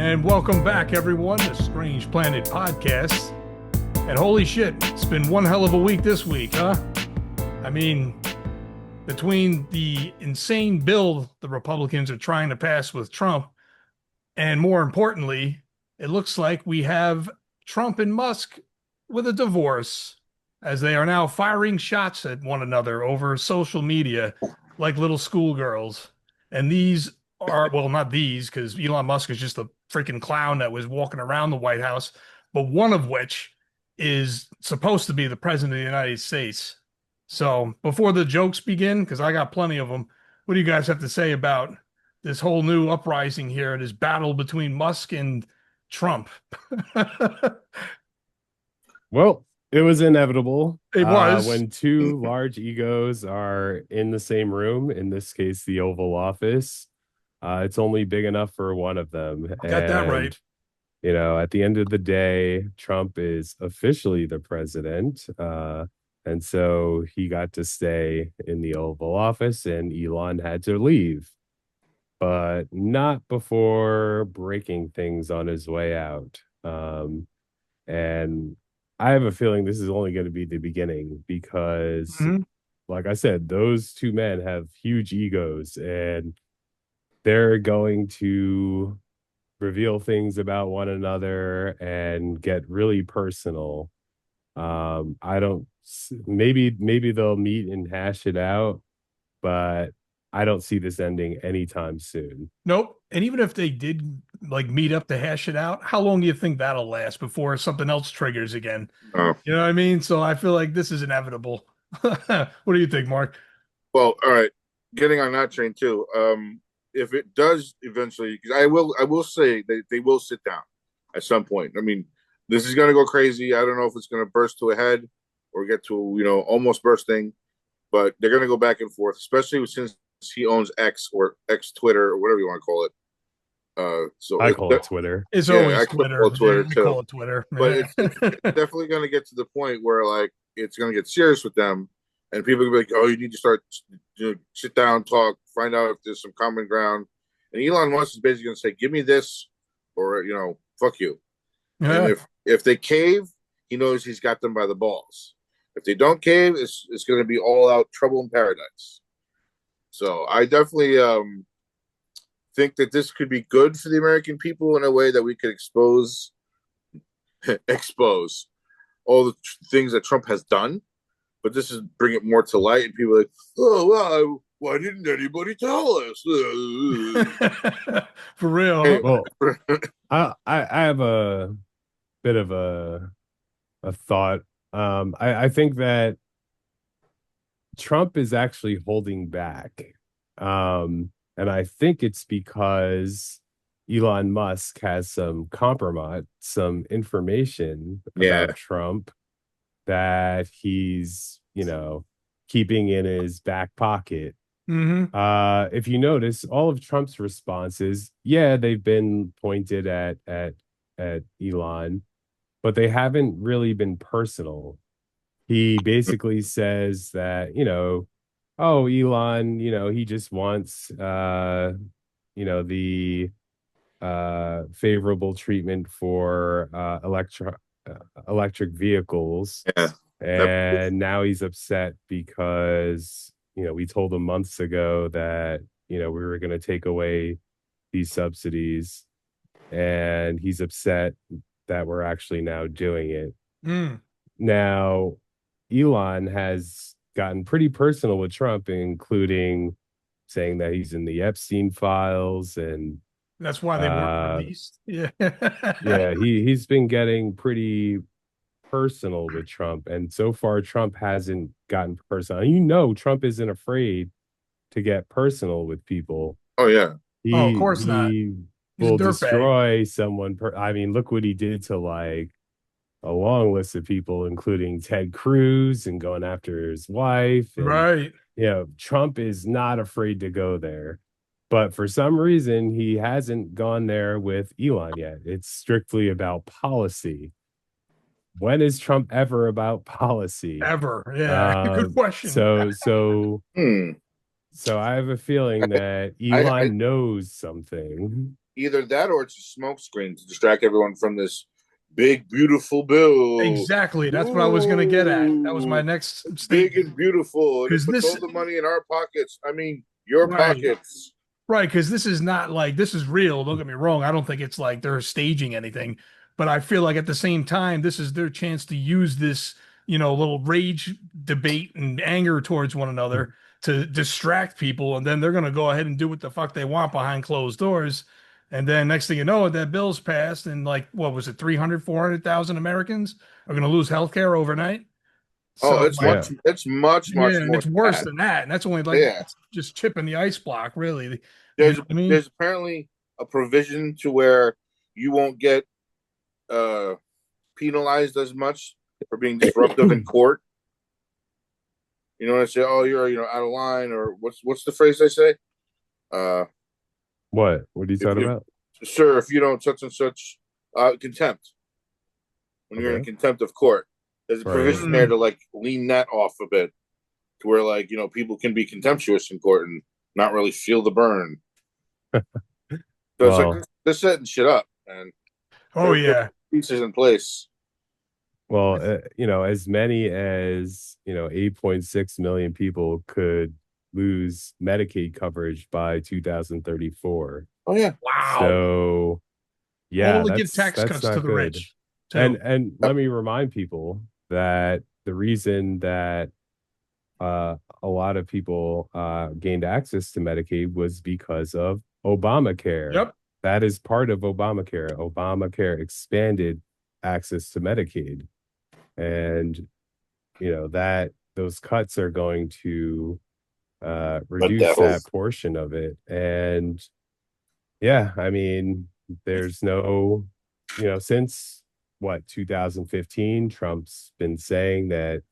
And welcome back, everyone, to Strange Planet Podcast. And holy shit, it's been one hell of a week this week, huh? I mean, between the insane bill the Republicans are trying to pass with Trump, and more importantly, it looks like we have Trump and Musk with a divorce, as they are now firing shots at one another over social media like little schoolgirls. And these are, well, not these, because Elon Musk is just a freaking clown that was walking around the White House, but one of which is supposed to be the president of the United States. So before the jokes begin, because I got plenty of them, what do you guys have to say about this whole new uprising here, this battle between Musk and Trump? Well, it was inevitable. It was. When two large egos are in the same room, in this case, the Oval Office, it's only big enough for one of them. Got that right. You know, at the end of the day, Trump is officially the president. And so he got to stay in the Oval Office and Elon had to leave, but not before breaking things on his way out. And I have a feeling this is only going to be the beginning because, like I said, those two men have huge egos and they're going to reveal things about one another and get really personal. I don't, maybe they'll meet and hash it out, but I don't see this ending anytime soon. Nope. And even if they did like meet up to hash it out, how long do you think that'll last before something else triggers again? You know what I mean? So I feel like this is inevitable. What do you think, Mark? Well, all right. Getting on that train too. If it does eventually, because I will say they will sit down at some point. I mean, this is going to go crazy. I don't know if it's going to burst to a head or get to almost bursting, but they're going to go back and forth, especially since he owns X or X Twitter or whatever you want to call it. So I call it Twitter. It's always Twitter. Twitter I too. call it Twitter. But it's definitely going to get to the point where like it's going to get serious with them, and people will be like, "Oh, you need to start, sit down, talk, find out if there's some common ground." And Elon Musk is basically going to say, "Give me this," or "Fuck you." Yeah. And if they cave, he knows he's got them by the balls. If they don't cave, it's going to be all out trouble in paradise. So I definitely think that this could be good for the American people in a way that we could expose all the things that Trump has done. But this is bring it more to light, and people are like, oh, well, why didn't anybody tell us? For real. Hey, well, I have a bit of a thought. I think that Trump is actually holding back. And I think it's because Elon Musk has some information about Trump that he's, keeping in his back pocket. If you notice, all of Trump's responses, they've been pointed at Elon, but they haven't really been personal. He basically says that, oh, Elon, he just wants, the favorable treatment for electric vehicles. Yeah. And now he's upset because, we told him months ago that, we were going to take away these subsidies. And he's upset that we're actually now doing it. Now, Elon has gotten pretty personal with Trump, including saying that he's in the Epstein files, and that's why they weren't released. He's been getting pretty personal with Trump, and so far Trump hasn't gotten personal. Trump isn't afraid to get personal with people. Oh yeah. Of course not. He will destroy someone. I mean, look what he did to like a long list of people, including Ted Cruz, and going after his wife. And, right. Trump is not afraid to go there. But for some reason, he hasn't gone there with Elon yet. It's strictly about policy. When is Trump ever about policy? Ever. Yeah. Good question. So I have a feeling that Elon knows something. either that or it's a smokescreen to distract everyone from this big, beautiful bill. Exactly. That's what I was going to get at. That was my next big statement. and beautiful. And it 'Cause puts this- all the money in our pockets. I mean, your Right. pockets. Right, because this is not like this is real. Don't get me wrong. I don't think it's like they're staging anything, but I feel like at the same time, this is their chance to use this, little rage debate and anger towards one another to distract people, and then they're gonna go ahead and do what the fuck they want behind closed doors. And then next thing you know, that bill's passed, and like what was it, 300, 400,000 Americans are gonna lose health care overnight. Oh, So it's much. It's much yeah, and more it's worse bad. than that. And that's only like just chipping the ice block, really. You know what I mean? There's apparently a provision to where you won't get penalized as much for being disruptive in court. You know what I say? Oh, you're out of line, or what's the phrase they say? What are you talking about? Sir, if you don't such and such contempt. When you're in contempt of court, there's a provision there to like lean that off a bit, to where like people can be contemptuous in court and not really feel the burn. So it's like they're setting shit up, man. Oh yeah, pieces in place. Well, as many as 8.6 million people could lose Medicaid coverage by 2034. Oh yeah, wow. So yeah, only give tax cuts to the rich. Too. And let me remind people that the reason that a lot of people gained access to Medicaid was because of Obamacare. Yep. That is part of Obamacare. Obamacare expanded access to Medicaid. And that those cuts are going to reduce that portion of it. And yeah, I mean, there's no, since 2015, Trump's been saying that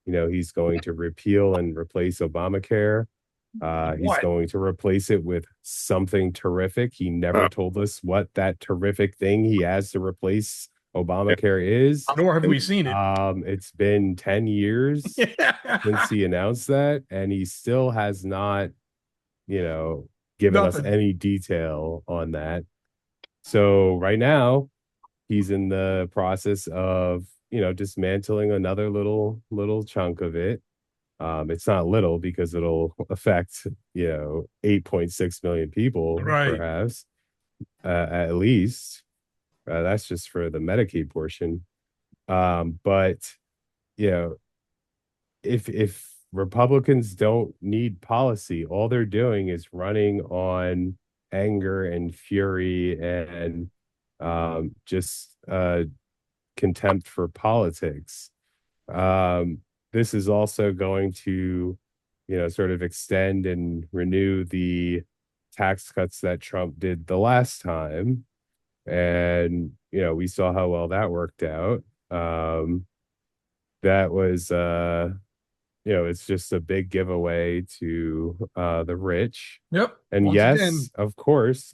he's going to repeal and replace Obamacare. He's going to replace it with something terrific. He never told us what that terrific thing he has to replace Obamacare is. Nor have we seen it. It's been 10 years since he announced that, and he still has not, given us any detail on that. So right now, he's in the process of, dismantling another little chunk of it. It's not little because it'll affect, 8.6 million people, perhaps, at least. That's just for the Medicaid portion. But if Republicans don't need policy, all they're doing is running on anger and fury and just contempt for politics. This is also going to, sort of extend and renew the tax cuts that Trump did the last time. And, we saw how well that worked out. That was, it's just a big giveaway to the rich. Yep. And of course,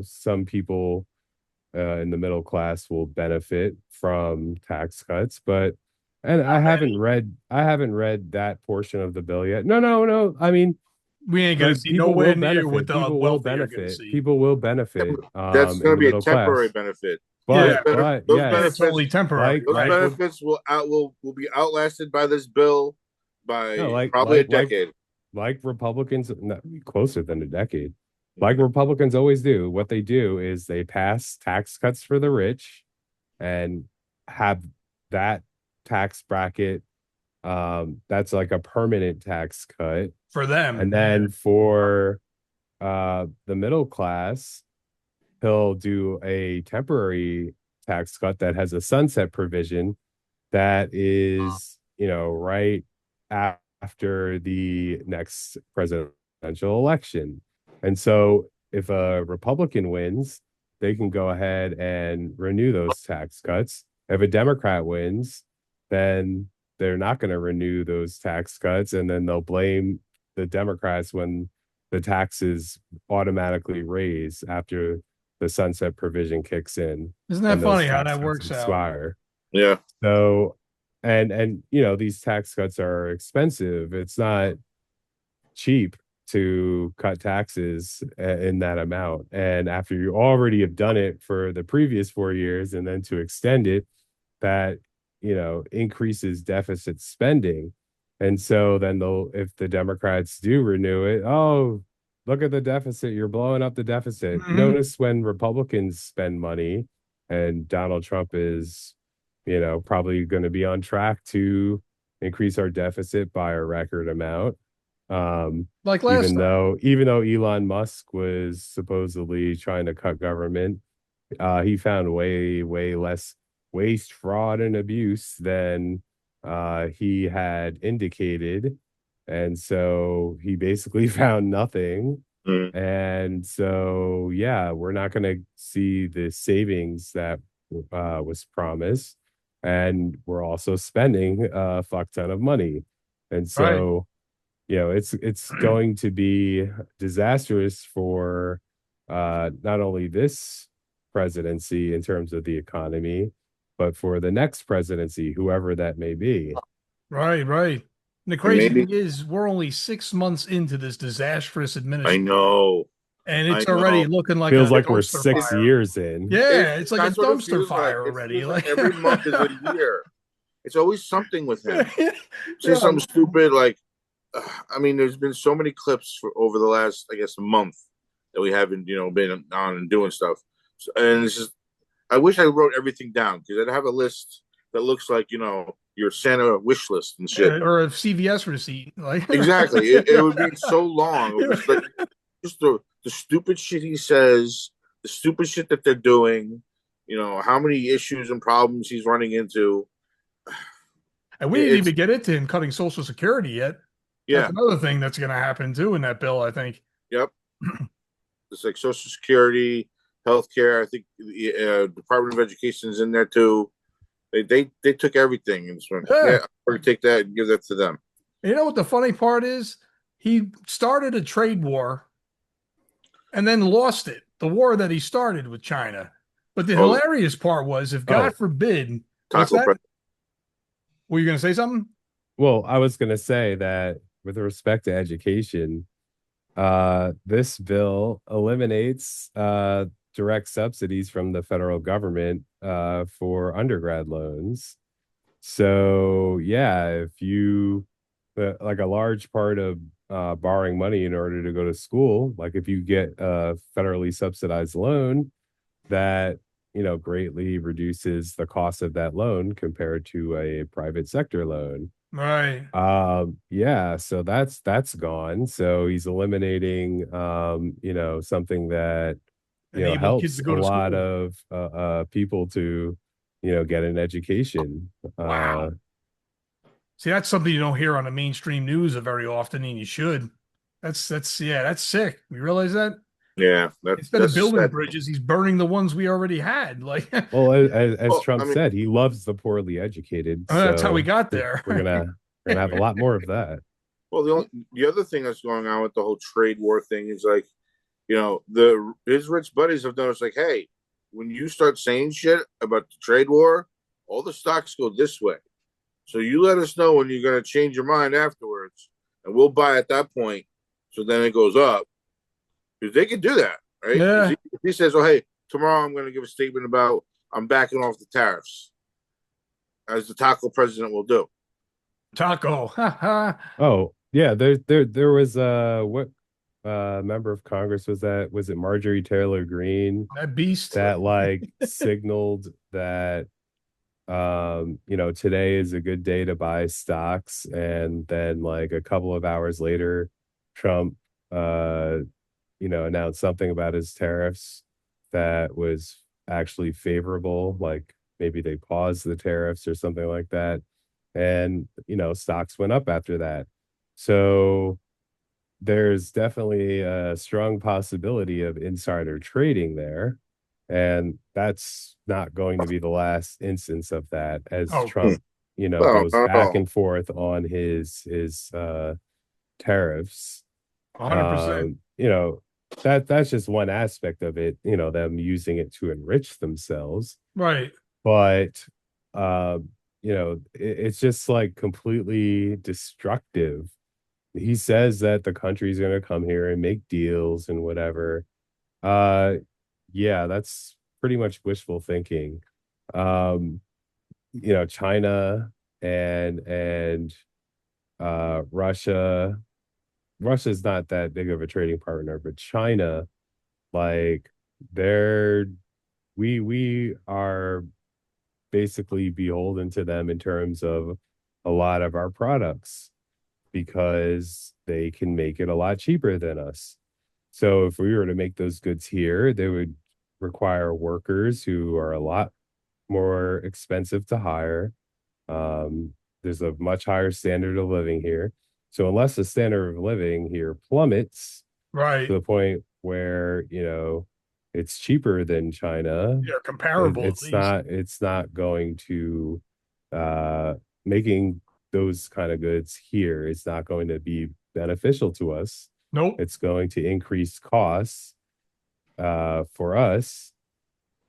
some people in the middle class will benefit from tax cuts, and I haven't read that portion of the bill yet. No. I mean, we ain't gonna see nowhere near what the people will benefit. People will benefit. That's going to be a temporary benefit. But those benefits only temporary. Those benefits will be outlasted by this bill by probably a decade. Like Republicans, not closer than a decade. Like Republicans always do. What they do is they pass tax cuts for the rich and have that tax bracket. That's like a permanent tax cut for them. And then for the middle class, he'll do a temporary tax cut that has a sunset provision that is, right after the next presidential election. And so if a Republican wins, they can go ahead and renew those tax cuts. If a Democrat wins, then they're not going to renew those tax cuts, and then they'll blame the Democrats when the taxes automatically raise after the sunset provision kicks in. Isn't that funny how that works out? Yeah. So, and these tax cuts are expensive. It's not cheap to cut taxes in that amount. And after you already have done it for the previous 4 years, and then to extend it, that, increases deficit spending. And so then if the Democrats do renew it, oh, look at the deficit, you're blowing up the deficit. Mhm. Notice when Republicans spend money, and Donald Trump is, probably going to be on track to increase our deficit by a record amount. Like last time. Even though Elon Musk was supposedly trying to cut government, he found way less waste, fraud, and abuse than he had indicated. And so he basically found nothing. Mm. And so, yeah, we're not going to see the savings that was promised. And we're also spending a fuck ton of money. And so, it's going to be disastrous for not only this presidency in terms of the economy, but for the next presidency, whoever that may be. Right. And the crazy thing is, we're only 6 months into this disastrous I administration. know. And it's already looking like feels a like we're dumpster 6 fire. years in. Yeah, it's like a That's what it dumpster feels fire like. already. Like every month is a year. It's always something with him. Yeah. Say something stupid like, there's been so many clips for over the last, I guess, a month that we haven't, been on and doing stuff. So, and it's just, I wish I wrote everything down, because I'd have a list that looks like, your Santa wish list and shit. Or a CVS receipt. Like Exactly. It would be so long. It was like just the stupid shit he says, the stupid shit that they're doing, how many issues and problems he's running into. And we didn't even get into him cutting Social Security yet. Yeah. That's another thing that's going to happen too in that bill, I think. Yep. It's like Social Security, healthcare. I think the Department of Education is in there too. They took everything and just went, I'm going to take that and give that to them. You know what the funny part is? He started a trade war and then lost it. The war that he started with China. But the hilarious part was, if God forbid, what's that? Were you going to say something? Well, I was going to say that with respect to education, this bill eliminates direct subsidies from the federal government for undergrad loans. So, yeah, if you like a large part of borrowing money in order to go to school, like if you get a federally subsidized loan, that greatly reduces the cost of that loan compared to a private sector loan. Right. Yeah, so that's gone. So he's eliminating something that helps a lot of people to get an education. Wow. See, that's something you don't hear on the mainstream news very often, and you should. That's sick. You realize that? Yeah. Instead of building bridges, he's burning the ones we already had. Like, well, as Trump said, he loves the poorly educated. That's how we got there. We're gonna have a lot more of that. Well, the other thing that's going on with the whole trade war thing is like, his rich buddies have noticed, like, hey, when you start saying shit about the trade war, all the stocks go this way. So you let us know when you're going to change your mind afterwards, and we'll buy at that point. So then it goes up. Because they can do that, right? Yeah. If he says, oh, hey, tomorrow I'm going to give a statement about I'm backing off the tariffs, as the taco president will do. Taco. Oh, yeah. There was what member of Congress was that? Was it Marjorie Taylor Greene? That beast that like signaled that today is a good day to buy stocks, and then like a couple of hours later, Trump announced something about his tariffs that was actually favorable, like maybe they paused the tariffs or something like that, and stocks went up after that. So there's definitely a strong possibility of insider trading there, and that's not going to be the last instance of that, as Trump goes back and forth on his tariffs. 100%. That's just one aspect of it, them using it to enrich themselves, right? But it's just like completely destructive he says that the country's going to come here and make deals and whatever. Uh, yeah, that's pretty much wishful thinking. Um, China and Russia. Russia's not that big of a trading partner, but China, like, they're we are basically beholden to them in terms of a lot of our products because they can make it a lot cheaper than us. So if we were to make those goods here, they would require workers who are a lot more expensive to hire. There's a much higher standard of living here. So unless the standard of living here plummets Right. to the point where, it's cheaper than China, They're comparable at least. it's not going to uh making those kind of goods here, it's not going to be beneficial to us. Nope. It's going to increase costs for us.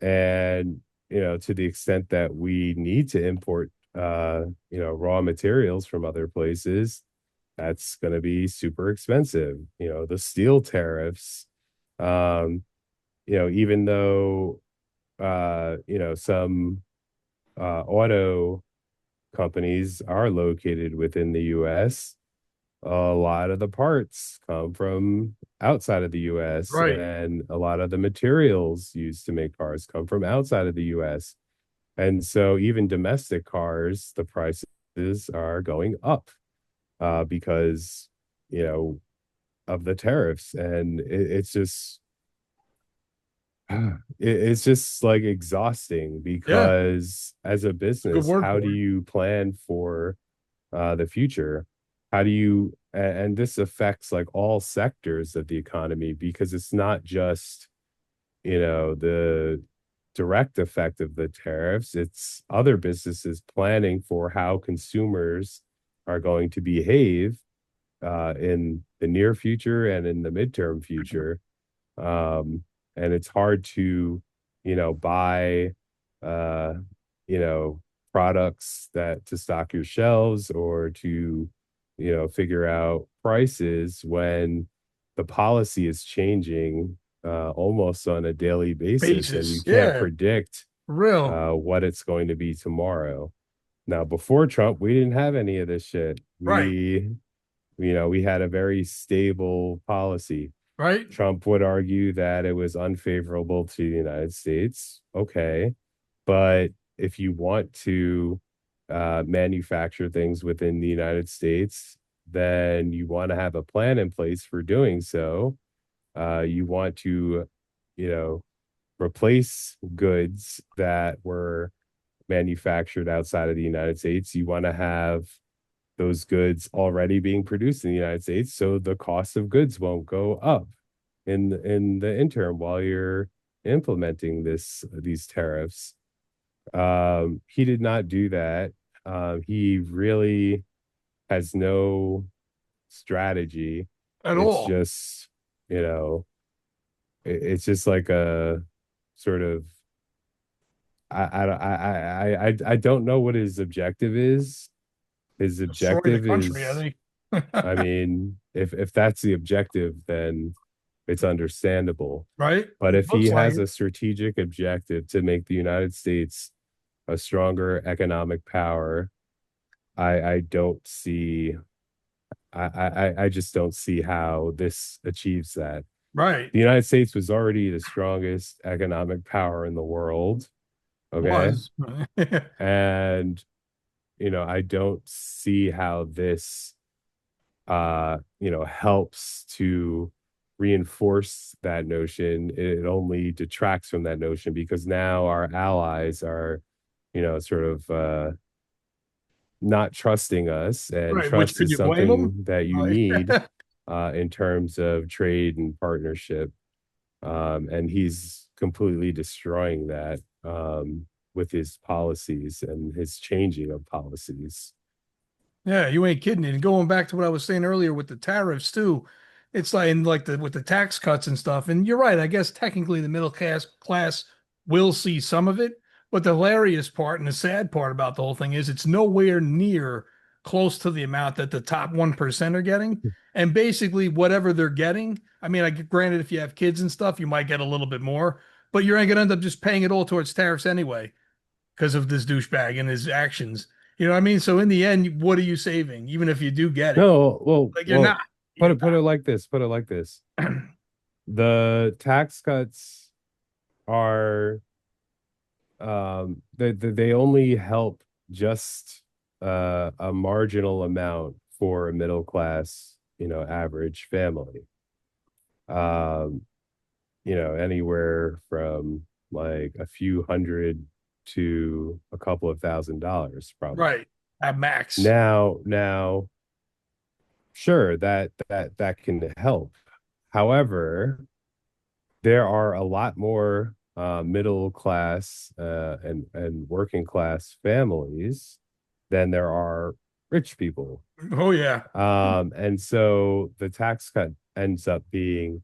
And to the extent that we need to import raw materials from other places, that's going to be super expensive. The steel tariffs, even though some auto companies are located within the US, a lot of the parts come from outside of the US, Right. and a lot of the materials used to make cars come from outside of the US. And so even domestic cars, the prices are going up because, of the tariffs. And it's just, it's just like exhausting Yeah. because as a Good business, word how do for it. you plan for the future? How do you, and this affects like all sectors of the economy because it's not just, the direct effect of the tariffs, it's other businesses planning for how consumers are going to behave in the near future and in the midterm future. And it's hard to, buy, uh, you know, products that to stock your shelves or to, figure out prices when the policy is changing almost on a daily basis, and you Basis. can't Yeah. predict Real. what it's going to be tomorrow. Now, before Trump, we didn't have any of this shit. Right. We had a very stable policy. Right. Trump would argue that it was unfavorable to the United States. Okay. But if you want to manufacture things within the United States, then you want to have a plan in place for doing so. You want to, you know, replace goods that were manufactured outside of the United States. You want to have those goods already being produced in the United States, so the cost of goods won't go up in the interim while you're implementing these tariffs. He did not do that. He really has no strategy. At It's all. just, it's just like a sort of I don't know what his objective is. His Destroy the objective country, I is, think. I mean, if that's the objective, then it's understandable. Right. But It if he looks like has it. a strategic objective to make the United States a stronger economic power, I don't see I just don't see how this achieves that. Right. The United States was already the strongest economic power in the world. Okay. Was. And I don't see how this helps to reinforce that notion. It only detracts from that notion because now our allies are, sort of not trusting us, and Right. Which trust could is you blame them? something that you Right. need in terms of trade and partnership. And he's completely destroying that with his policies and his changing of policies. Yeah, you ain't kidding. And going back to what I was saying earlier with the tariffs too, it's like and like the with the tax cuts and stuff. And you're right. I guess technically the middle class will see some of it, but the hilarious part and the sad part about the whole thing is it's nowhere near close to the amount that the top 1% are getting. And basically, whatever they're getting, I mean, granted, if you have kids and stuff, you might get a little bit more, but you're going to end up just paying it all towards tariffs anyway because of this douchebag and his actions. You know what I mean? So in the end, what are you saving? Even if you do get it, No, well, like you're not. put it like this. Put it like this. The tax cuts are they only help just a marginal amount for a middle class, average family. Anywhere from like a few hundred to a couple of $1,000 probably. Right. At max. Now, sure, that can help. However, there are a lot more middle class and working class families than there are rich people. Oh yeah. And so the tax cut ends up being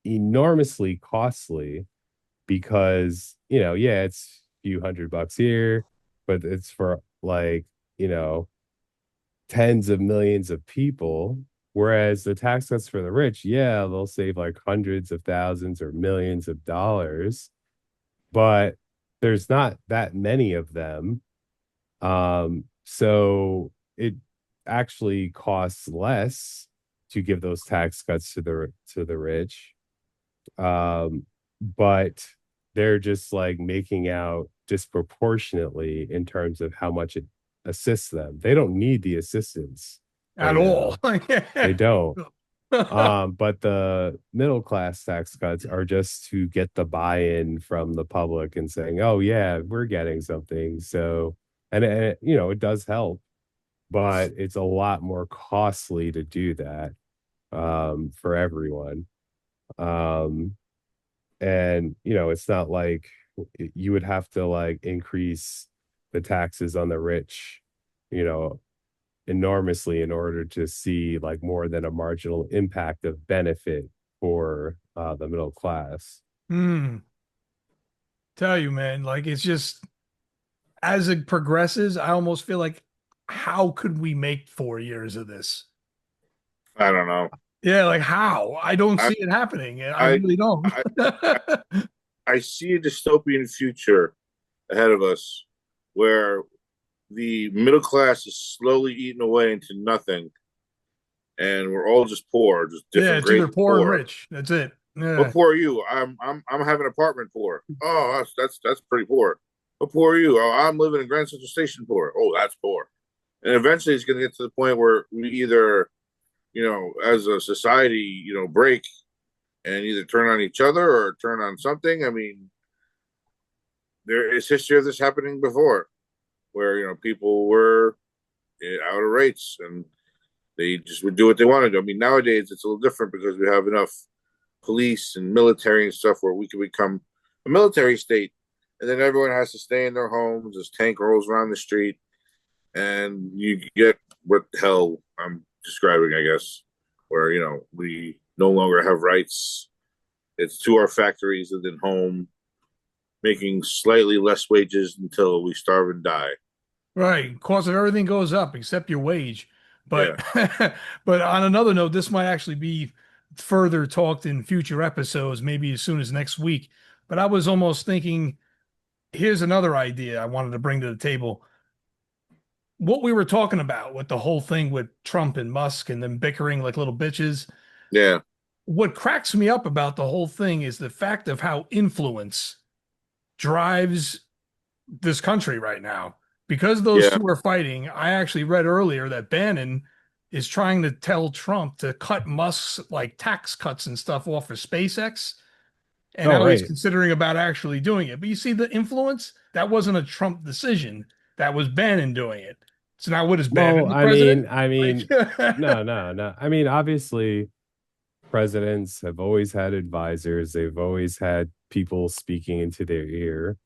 enormously costly because, it's a few $100 here, but it's for like, tens of millions of people. Whereas the tax cuts for the rich, yeah, they'll save like hundreds of thousands or millions of dollars, but there's not that many of them. So it actually costs less to give those tax cuts to the rich. But they're just like making out disproportionately in terms of how much it assists them. They don't need the assistance At all. They don't. But the middle class tax cuts are just to get the buy-in from the public and saying, "Oh yeah, we're getting something." So, and it does help, but it's a lot more costly to do that for everyone. And it's not like you would have to like increase the taxes on the rich, enormously in order to see like more than a marginal impact of benefit for the middle class. Tell you, man, like it's just as it progresses, I almost feel like how could we make 4 years of this? I don't know. Yeah, like how? I don't I see it happening. I I really don't. I see a dystopian future ahead of us where the middle class is slowly eating away into nothing, and we're all just poor, just Yeah, different it's either grades of poor and poor. rich. That's it. What Yeah. poor are you? I'm having an apartment poor. Oh, that's pretty poor. What poor are you? Oh, I'm living in Grand Central Station poor. Oh, that's poor. And eventually, it's going to get to the point where we either, as a society, break and either turn on each other or turn on something. I mean, there is history of this happening before, where people were out of rates and they just would do what they wanted to. I mean, nowadays it's a little different because we have enough police and military and stuff where we can become a military state, and then everyone has to stay in their homes as tank rolls around the street, and you get what the hell I'm describing, I guess, where we no longer have rights. It's to our factories and then home, making slightly less wages until we starve and die. Right. Cost of everything goes up except your wage. Yeah. But but on another note, this might actually be further talked in future episodes, maybe as soon as next week. But I was almost thinking, here's another idea I wanted to bring to the table. What we were talking about with the whole thing with Trump and Musk and them bickering like little bitches. Yeah. What cracks me up about the whole thing is the fact of how influence drives this country right now. Because those Yeah. two are fighting, I actually read earlier that Bannon is trying to tell Trump to cut Musk's like tax cuts and stuff off of SpaceX. And Oh, now he's right. considering about actually doing it. But you see the influence? That wasn't a Trump decision. That was Bannon doing it. So now what is Bannon, Well, the president? I mean, Like, no. I mean, obviously, presidents have always had advisors. They've always had people speaking into their ear.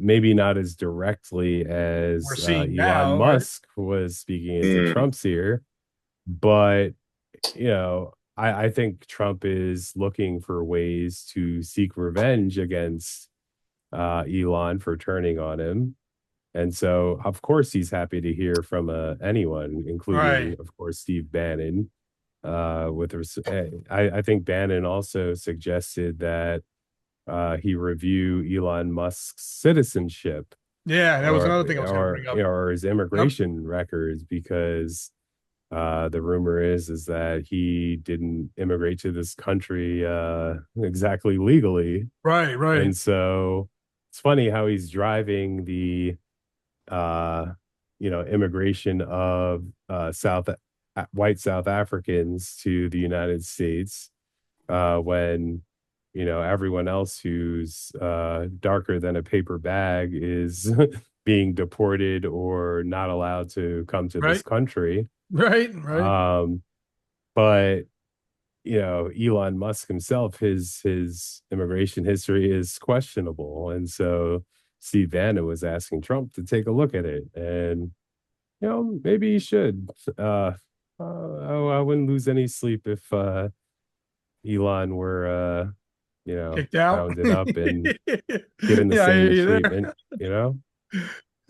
Maybe not as directly we're as seeing Elon now, right? Musk was speaking into Mm. Trump's ear, but I think Trump is looking for ways to seek revenge against Elon for turning on him. And so, of course, he's happy to hear from anyone, including, Right. of course, Steve Bannon. I think Bannon also suggested that he review Elon Musk's citizenship Yeah, that was or another thing I was going to bring up. or his Yep. immigration records, because the rumor is that he didn't immigrate to this country exactly legally. Right, right. And so it's funny how he's driving the immigration of white South Africans to the United States, when everyone else who's darker than a paper bag is being deported or not allowed to come to this Right. country. Right, right. But Elon Musk himself, his immigration history is questionable, and so Steve Bannon was asking Trump to take a look at it, and maybe he should. I wouldn't lose any sleep if Elon were Kicked out. rounded up and given the Yeah, I hear same you treatment. there.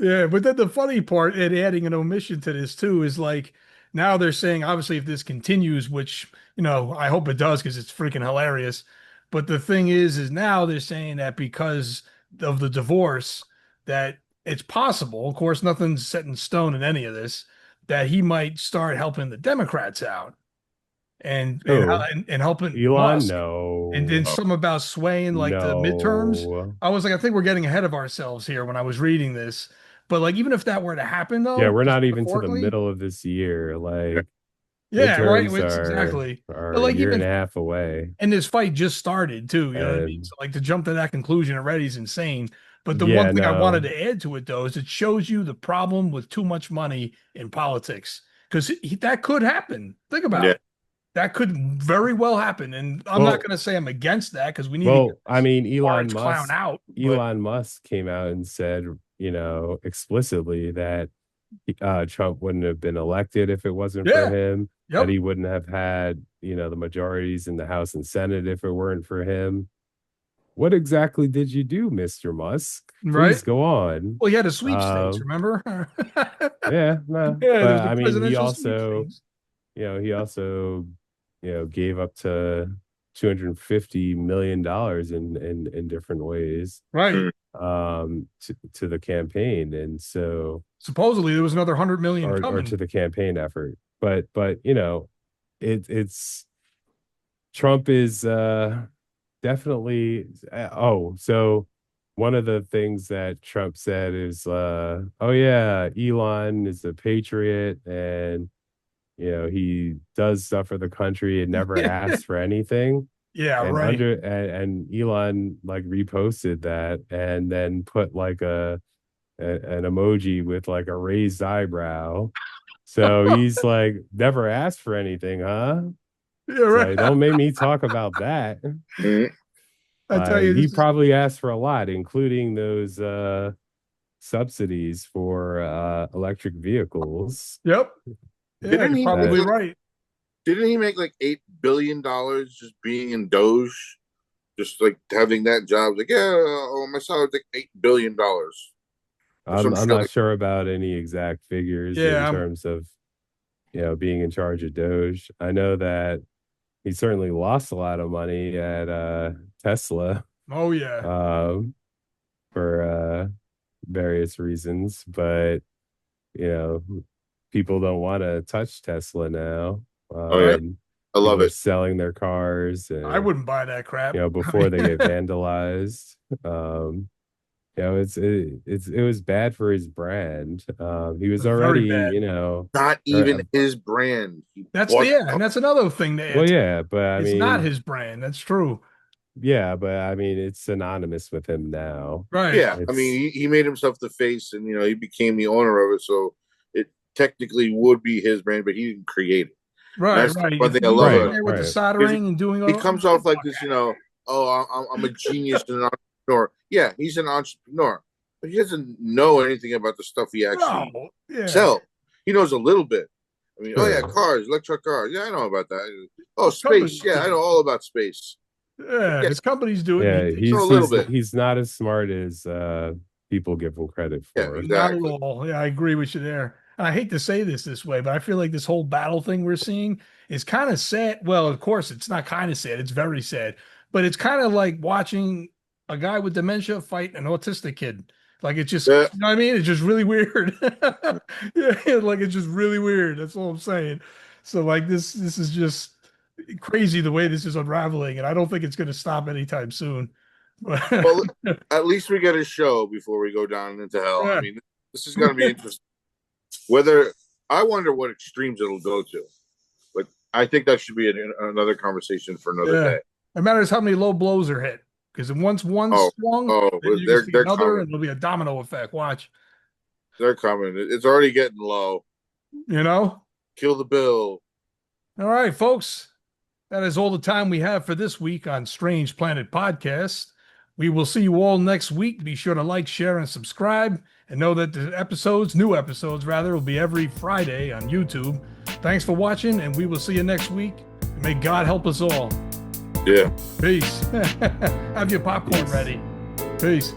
Yeah, but then the funny part, and adding an omission to this too, is like now they're saying obviously if this continues, which I hope it does because it's freaking hilarious. But the thing is now they're saying that because of the divorce, that it's possible. Of course, nothing's set in stone in any of this. That he might start helping the Democrats out Oh, and helping Elon? Musk. And then No, some about swaying like the midterms. no. I was like, I think we're getting ahead of ourselves here when I was reading this. But like, even if that were to happen, Yeah, though, we're just not even to the metaphorically, middle of this year. Like yeah, right. midterms It's are exactly. But are a like, year and even a half away, and this fight just started too. You know what I mean? and So like to jump to that conclusion already is insane. But the one yeah, thing I wanted no. to add to it though is it shows you the problem with too much money in politics because that could happen. Think about Yeah. it. That could very well happen. And I'm not Well, going to say I'm against that because we need to get Well, I this mean, orange clown out. But Elon Musk came out and said, explicitly that Trump wouldn't have been elected if it wasn't for yeah, him, that yep, he wouldn't have had, the majorities in the House and Senate if it weren't for him. What exactly did you do, Mr. Musk? right. Please go on. Well, he had a sweepstakes, Um, remember? yeah, no, Yeah, but there's the I mean, presidential sweepstakes. he also, gave up to $250 million in different ways Right. to the campaign, and so Supposedly there was another 100 million or to coming. the campaign effort. But it's Trump is definitely so one of the things that Trump said is oh yeah, Elon is a patriot, and he does stuff for the country and never asks for anything. Yeah, And right. and Elon like reposted that and then put like an emoji with like a raised eyebrow. So he's like, never asked for anything, huh? Yeah, It's like, right. don't make me talk about that. Mhm. I tell Like you, he this is probably asked for a lot, including those subsidies for electric vehicles. yep. Yeah, Didn't you're he make probably That like right. didn't he make like $8 billion just being in Doge? Just like having that job, like yeah, my salary's like $8 billion or some I'm shit not like. sure about any exact figures in Yeah. terms of being in charge of Doge. I know that he certainly lost a lot of money at Tesla, Oh yeah. um, for various reasons, but you know, people don't want to touch Tesla now. Oh yeah, Right. I love People are it. selling their cars, I wouldn't buy that crap. I before mean, they get vandalized. It was bad for his brand. He was already, very bad. Not or, even his brand. He That's bought. and that's another thing to well, add. yeah, but I It's not mean, his brand. That's true. yeah, but I mean, it's synonymous with him now. Right. Yeah, I It's mean, he made himself the face, and he became the owner of it. So it technically would be his brand, but he didn't create it. And Right, that's right. one You thing think I he was love in right, about there with the right. because soldering and doing he all comes get the off like fuck this, out of here. oh, I'm a genius and an entrepreneur. Yeah, he's an entrepreneur, but he doesn't know anything about the stuff he actually No. Yeah. sells. He knows a little bit. I mean, oh yeah, True. cars, electric cars. Yeah, I know about that. Oh, space. Companies Yeah, do I know it. all about space. Yeah, Yeah, the companies do it and he Yeah, takes know the a he's little he's credit. bit. he's not as smart as people give him credit Yeah, for. exactly. Not at all. Yeah, I agree with you there. And I hate to say this way, but I feel like this whole battle thing we're seeing is kind of sad. Well, of course, it's not kind of sad. It's very sad. But it's kind of like watching a guy with dementia fight an autistic kid. Like it's just, Yeah. you know what I mean? It's just really weird. Yeah, like it's just really weird. That's all I'm saying. So like this is just crazy the way this is unraveling, and I don't think it's going to stop anytime soon. Well, at least we get a show before we go down into hell. Yeah. I mean, this is going to be interesting. Whether I wonder what extremes it'll go to, but I think that should be another conversation for another day. It matters how many low blows are hit, because once one swung, then you're see another, coming. and it'll be a domino effect. Watch. They're coming. It's already getting low. You know? Kill the bill. All right, folks. That is all the time we have for this week on Strange Planet Podcast. We will see you all next week. Be sure to like, share, and subscribe. And know that the new episodes, will be every Friday on YouTube. Thanks for watching, and we will see you next week. And may God help us all. Yeah. Peace. Have your popcorn ready. Peace.